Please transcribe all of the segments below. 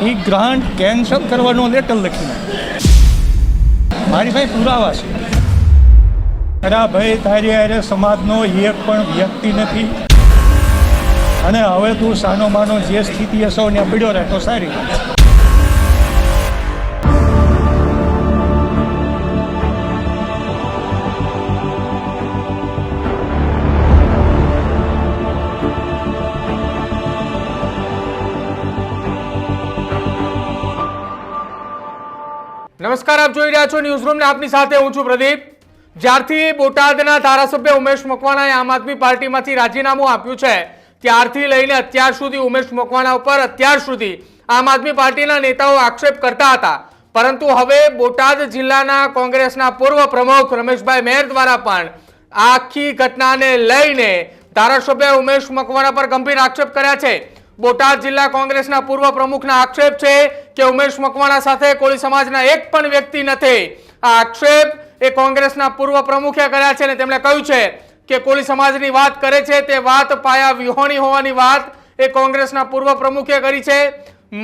એ grant cancel કરવાનો letter લખીને મારી ભાઈ પુરાવા છે. અરે ભાઈ તારી અરે સમાજનો એક પણ વ્યક્તિ નથી અને હવે તું સાનો માનો જે સ્થિતિ હશો ત્યાં પડ્યો રહે તો સારી. નમસ્કાર, આપ જોઈ રહ્યા છો ન્યૂઝ રૂમ ને આપની સાથે હું છું પ્રદીપ. જ્યારથી બોટાદના ધારાસભ્ય ઉમેશ મકવાણાએ આમ આદમી પાર્ટીમાંથી રાજીનામું આપ્યું છે ત્યારથી લઈને અત્યાર સુધી ઉમેશ મકવાણા ઉપર અત્યાર સુધી આમ આદમી પાર્ટીના નેતાઓ આક્ષેપ કરતા હતા, પરંતુ હવે બોટાદ જિલ્લાના કોંગ્રેસના પૂર્વ પ્રમુખ રમેશભાઈ મેર દ્વારા પણ આખી ઘટનાને લઈને ધારાસભ્ય ઉમેશ મકવાણા પર ગંભીર આક્ષેપ કર્યા છે. બોટાદ જિલ્લા કોંગ્રેસના પૂર્વ પ્રમુખના આક્ષેપ છે કે ઉમેશ મકવાણા સાથે કોળી સમાજના એક પણ વ્યક્તિ નથી. આ આક્ષેપ એ કોંગ્રેસના પૂર્વ પ્રમુખે કર્યા છે અને તેમણે કહ્યું છે કે કોળી સમાજની વાત કરે છે તે વાત પાયા વિહોણી હોવાની વાત એ કોંગ્રેસના પૂર્વ પ્રમુખે કરી છે.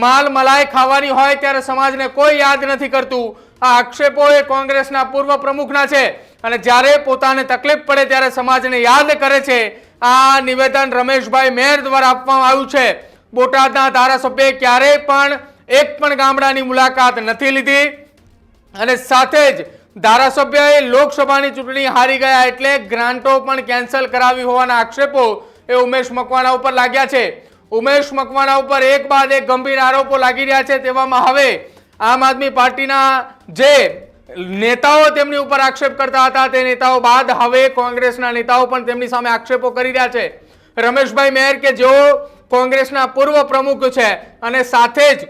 માલ મલાઈ ખાવાની હોય ત્યારે સમાજને કોઈ યાદ નથી કરતું. આ આક્ષેપો એ કોંગ્રેસના પૂર્વ પ્રમુખના છે અને જ્યારે પોતાને તકલીફ પડે ત્યારે સમાજને યાદ કરે છે. આ નિવેદન રમેશભાઈ મેર દ્વારા આપવામાં આવ્યું છે. બોટાદના ધારાસભ્યએ ક્યારેય પણ એક પણ ગામડાની મુલાકાત નથી લીધી અને સાથે જ ધારાસભ્યએ લોકસભાની ચૂંટણી હારી ગયા એટલે ગ્રાન્ટો પણ કેન્સલ કરાવી હોવાના આક્ષેપો એ ઉમેશ મકવાણા ઉપર લાગ્યા છે. ઉમેશ મકવાણા ઉપર એક બાદ એક ગંભીર આરોપો લાગી રહ્યા છે. તેવામાં હવે આમ આદમી પાર્ટીના જે નેતાઓ તેમની ઉપર આક્ષેપ કરતા હતા તે નેતાઓ બાદ હવે કોંગ્રેસના નેતાઓ પણ તેમની સામે આક્ષેપો કરી રહ્યા છે. રમેશભાઈ મેર કે જેઓ કોંગ્રેસના પૂર્વ પ્રમુખ છે અને સાથે જ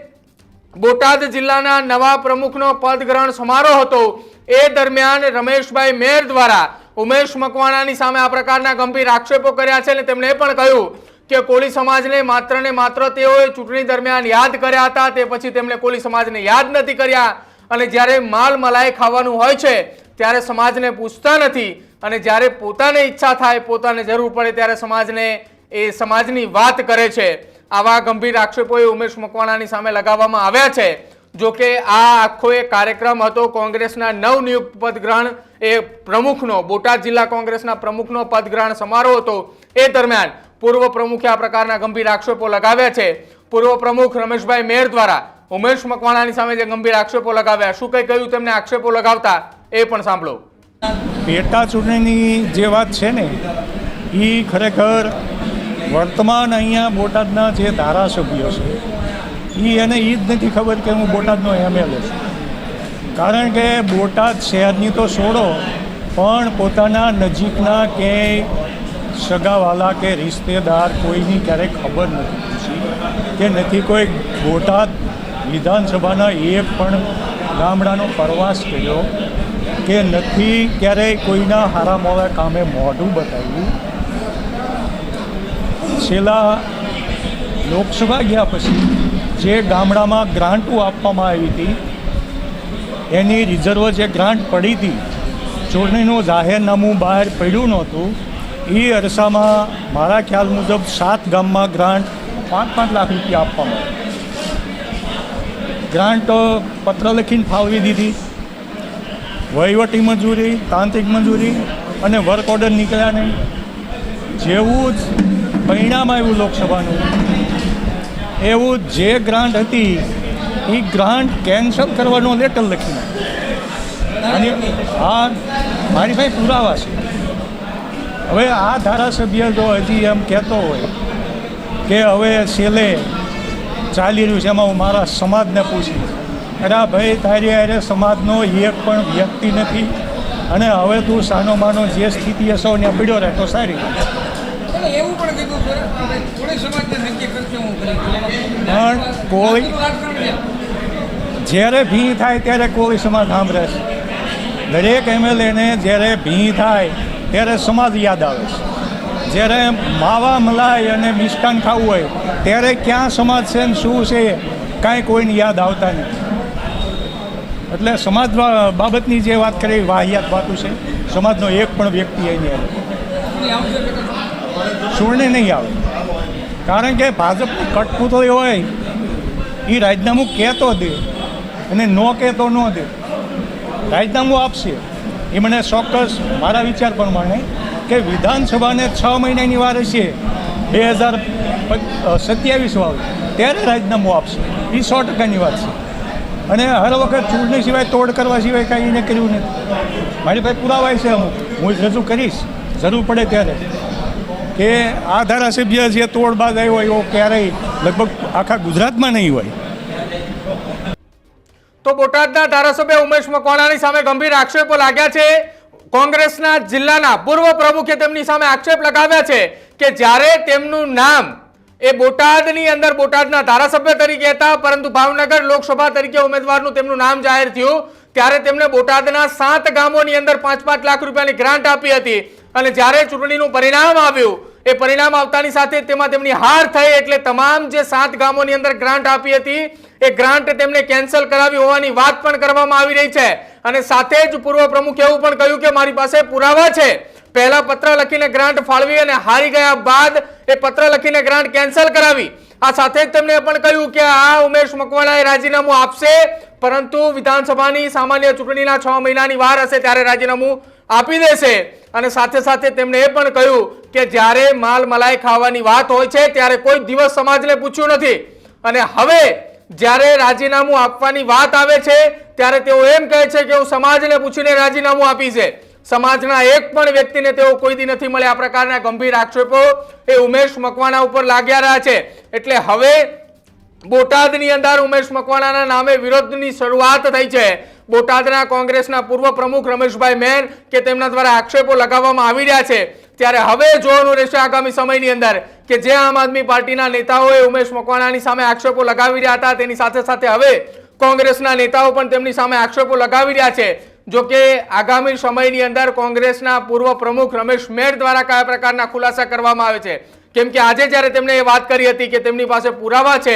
બોટાદ જિલ્લાના નવા પ્રમુખનો પદગ્રહણ સમારોહ હતો એ દરમિયાન રમેશભાઈ મેર દ્વારા ઉમેશ મકવાણાની સામે આ પ્રકારના ગંભીર આક્ષેપો કર્યા છે અને તેમણે એ પણ કહ્યું કે કોળી સમાજને માત્ર ને માત્ર તેઓએ ચૂંટણી દરમિયાન યાદ કર્યા હતા, તે પછી તેમણે કોળી સમાજને યાદ નથી કર્યા અને જ્યારે માલ મલાઈ ખાવાનું હોય છે ત્યારે સમાજને પૂછતા નથી અને જ્યારે પોતાને ઈચ્છા થાય, પોતાને જરૂર પડે ત્યારે સમાજની વાત કરે છે. આવા ગંભીર આક્ષેપો એ ઉમેશ મકવાણાની સામે લગાવવામાં આવ્યા છે. જો કે આ આખો એક કાર્યક્રમ હતો કોંગ્રેસના નવનિયુક્ત પદગ્રહણ એ પ્રમુખનો, બોટાદ જિલ્લા કોંગ્રેસના પ્રમુખનો પદગ્રહણ સમારોહ હતો. એ દરમિયાન પૂર્વ પ્રમુખે આ પ્રકારના ગંભીર આક્ષેપો લગાવ્યા છે. પૂર્વ પ્રમુખ રમેશભાઈ મેર દ્વારા ઉમેશ મકવાણાની સામે જે ગંભીર આક્ષેપો લગાવ્યા, શું કઈ કહ્યું તેમને આક્ષેપો લગાવતા એ પણ સાંભળો. પેટા ચૂંટણીની જે વાત છે ને એ ખરેખર વર્તમાન અહીંયા બોટાદના જે ધારાસભ્યો છે એને એ જ નથી ખબર કે હું બોટાદનો MLA છું. કારણ કે બોટાદ શહેરની તો છોડો પણ પોતાના નજીકના કે સગાવાલા કે રિશ્તેદાર કોઈની ક્યારેય ખબર નથી પૂછી કે નથી કોઈ બોટાદ વિધાનસભાના એક પણ ગામડાનો પ્રવાસ કર્યો કે નથી ક્યારેય કોઈના હારા મોડા કામે મોઢું બતાવ્યું. છેલ્લા લોકસભા ગયા પછી જે ગામડામાં ગ્રાન્ટો આપવામાં આવી હતી એની રિઝર્વ જે ગ્રાન્ટ પડી હતી, ચૂંટણીનું જાહેરનામું બહાર પડ્યું નહોતું, એ અરસામાં મારા ખ્યાલ મુજબ 7 ગામમાં ગ્રાન્ટ 5-5 લાખ રૂપિયા આપવામાં આવી. ગ્રાન્ટ પત્ર લખીને ફાળવી દીધી, વહીવટી મંજૂરી, તાંત્રિક મંજૂરી અને વર્ક ઓર્ડર નીકળ્યા નહીં. જેવું જ પરિણામ આવ્યું લોકસભાનું, એવું જે ગ્રાન્ટ હતી એ ગ્રાન્ટ કેન્સલ કરવાનો લેટર લખીને અને આ મારી ભાઈ પુરાવા છે. હવે આ ધારાસભ્ય જો હજી એમ કહેતો હોય કે હવે છેલ્લે ચાલી રહ્યું છે એમાં હું મારા સમાજને પૂછીશ, અરે ભાઈ તારી અરે સમાજનો એક પણ વ્યક્તિ નથી અને હવે તું સાનો માનો જે સ્થિતિ હશો ત્યાં પડ્યો રહે તો સારી. પણ કોળી જ્યારે ભી થાય ત્યારે કોળી સમાજ સાંભળે છે. દરેક MLAને જ્યારે ભી થાય ત્યારે સમાજ યાદ આવે છે. જ્યારે માવા મલાઈ અને મિષ્ટાન ખાવું હોય ત્યારે ક્યાં સમાજ છે ને શું છે કાંઈ કોઈને યાદ આવતા નથી. એટલે સમાજ બાબતની જે વાત કરી વાહિયાત વાતું છે. સમાજનો એક પણ વ્યક્તિ એની ચૂંટણી નહીં આવે, કારણ કે ભાજપની કઠપૂતળી હોય એ રાજીનામું કહેતો દે અને ન કહેતો ન દે. રાજીનામું આપશે એ મને ચોક્કસ મારા વિચાર પ્રમાણે કે વિધાનસભાને 6 મહિનાની વાર હશે 2027 વાળું ત્યારે રાજીનામું આપશે. એ 100%ની વાત છે. અને હર વખત ચૂંટણી સિવાય તોડ કરવા સિવાય કાંઈ એને કર્યું નથી. મારી પાસે પુરાવા છે અમુક, હું રજૂ કરીશ જરૂર પડે ત્યારે, કે આ ધારાસભ્ય જે તોડબાજ આવ્યો એવો ક્યારેય લગભગ આખા ગુજરાતમાં નહીં હોય. તો બોટાદના ધારાસભ્ય ઉમેશ મકવાણાની સામે ગંભીર આક્ષેપો લાગ્યા છે. કોંગ્રેસના જિલ્લાના પૂર્વ પ્રમુખે તેમની સામે આક્ષેપ લગાવ્યા છે કે જ્યારે તેમનું નામ એ બોટાદની અંદર બોટાદના ધારાસભ્ય તરીકે હતા, પરંતુ ભાવનગર લોકસભા તરીકે ઉમેદવારનું તેમનું નામ જાહેર થયું ત્યારે તેમણે બોટાદના 7 ગામોની અંદર 5-5 લાખ રૂપિયાની ગ્રાન્ટ આપી હતી. અને જ્યારે ચૂંટણીનું પરિણામ આવ્યું, એ પરિણામ આવતાની સાથે તેમાં તેમની હાર થઈ એટલે તમામ જે 7 ગામોની અંદર ગ્રાન્ટ આપી હતી એ ગ્રાન્ટ તેમને કેન્સલ કરાવી હોવાની વાત પણ કરવામાં આવી રહી છે. અને સાથે જ પૂર્વ પ્રમુખે એવું પણ કહ્યું કે મારી પાસે પુરાવા છે. પહેલા પત્ર લખીને ગ્રાન્ટ ફાળવી અને હારી ગયા બાદ એ પત્ર લખીને ગ્રાન્ટ કેન્સલ કરાવી. આ સાથે જ તેમણે પણ કહ્યું કે આ ઉમેશ મકવાણાએ રાજીનામું આપશે, પરંતુ વિધાનસભાની સામાન્ય ચૂંટણીના 6 મહિનાની વાર હશે ત્યારે રાજીનામું આપી દેશે. અને સાથે સાથે તેમણે એ પણ કહ્યું કે જ્યારે માલ મલાઈ ખાવાની વાત હોય છે ત્યારે કોઈ દિવસ સમાજને પૂછ્યું નથી, અને હવે જ્યારે રાજીનામું આપવાની વાત આવે છે ત્યારે તેઓ એમ કહે છે કે હું સમાજને પૂછીને રાજીનામું આપી છે. સમાજના એક પણ વ્યક્તિને તેઓ કોઈ દી નથી મળ્યા. આ પ્રકારના ગંભીર આક્ષેપો એ ઉમેશ મકવાણા ઉપર લાગ્યા રહ્યા છે. એટલે હવે બોટાદની અંદર ઉમેશ મકવાણાના નામે વિરોધની શરૂઆત થઈ છે. બોટાદના કોંગ્રેસના પૂર્વ પ્રમુખ રમેશભાઈ મેન કે તેમના દ્વારા આક્ષેપો લગાવવામાં આવી રહ્યા છે. ત્યારે હવે જોવાનું રહેશે આગામી સમયની અંદર કે જે આમ આદમી પાર્ટીના નેતાઓએ ઉમેશ મકવાણાની સામે આક્ષેપો લગાવી રહ્યા હતા તેની સાથે સાથે હવે કોંગ્રેસના નેતાઓ પણ તેમની સામે આક્ષેપો લગાવી રહ્યા છે. જો કે આગામી સમયની અંદર કોંગ્રેસના પૂર્વ પ્રમુખ રમેશ મેર દ્વારા કયા પ્રકારના ખુલાસા કરવામાં આવે છે, કેમ કે આજે જ્યારે તેમણે એ વાત કરી હતી કે તેમની પાસે પુરાવા છે,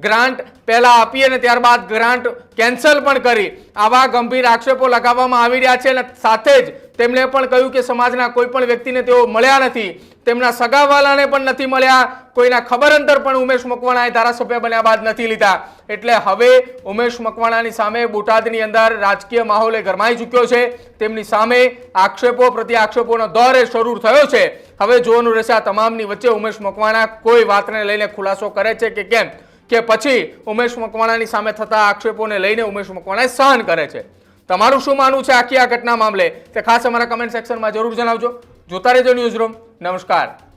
ગ્રાન્ટ પહેલા આપી અને ત્યારબાદ ગ્રાન્ટ કેન્સલ પણ કરી, આવા ગંભીર આક્ષેપો લગાવવામાં આવી રહ્યા છે. અને સાથે જ તેમણે પણ કહ્યું કે સમાજના કોઈ પણ વ્યક્તિને તેઓ મળ્યા નથી, તેમના સગાવાલાને પણ નથી મળ્યા, કોઈના ખબર અંતર પણ ઉમેશ મકવાણાએ ધારાસભ્ય બન્યા બાદ નથી લીધા. એટલે હવે ઉમેશ મકવાણાની સામે બોટાદની અંદર રાજકીય માહોલ ગરમાઈ ચૂક્યો છે. તેમની સામે આક્ષેપો પ્રતિ આક્ષેપોનો દોર શરૂ થયો છે. હવે જોવાનું રહેશે આ તમામની વચ્ચે ઉમેશ મકવાણા કોઈ વાતને લઈને ખુલાસો કરે છે કે કેમ, કે પછી ઉમેશ મકવાણાની સામે થતા આક્ષેપોને લઈને ઉમેશ મકવાણા સહન કરે છે. તમારું શું માનવું છે આખી આ ઘટના મામલે તે ખાસ અમારા કમેન્ટ સેક્શનમાં જરૂર જણાવજો. જોતા રહેજો ન્યૂઝ રૂમ. નમસ્કાર.